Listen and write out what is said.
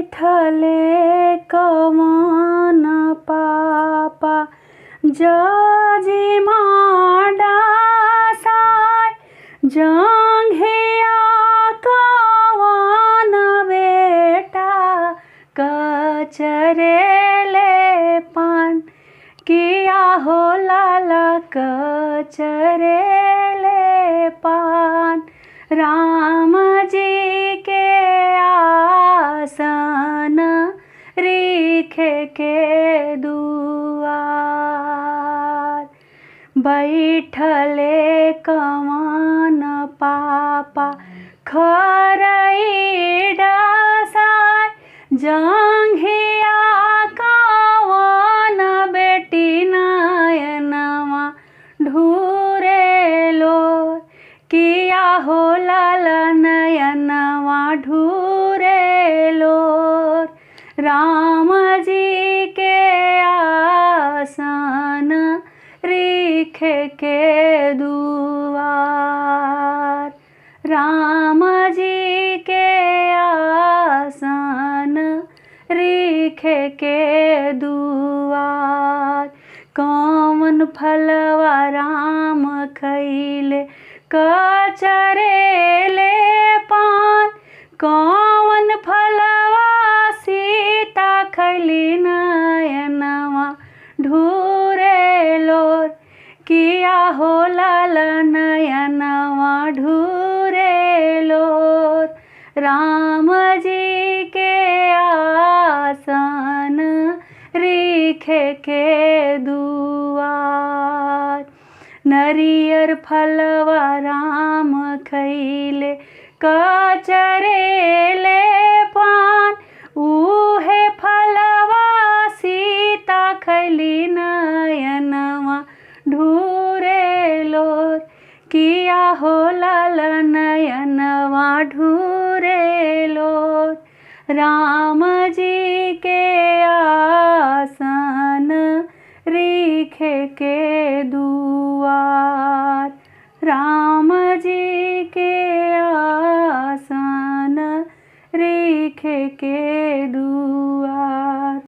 बैठले कवन पापा जजी माडासाय जंघिया कवन बेटा कचरेले पान किया हो लाला कचरेले पान। राम जी के आसन रीखे के दुआर बैठले कवन पापा खरई डसाय जंघिया कवन बेटी नयनवा ढूरे लोर किया हो लाला नयनवा ढूरे लोर। राम जी के आसन रीखे के दुआर राम जी के आसन रीखे के दुआर। कौन फलवा राम खैले कचरेले पान कौन फलवा सीता खैली नयनवा ढूरे लोर किया हो लाला नयनवा ढूरे लोर। राम जी के आसन रीखे के दुआर। नरियर फलवा राम खैले कचरेले पान उहे फलवा सीता खैली नयनवा ढूरे लोर किया हो लाला नयनवा ढूरे लोर। राम जी के आसन रीखे के दुआर राम जी के आसन रीखे के दुआर।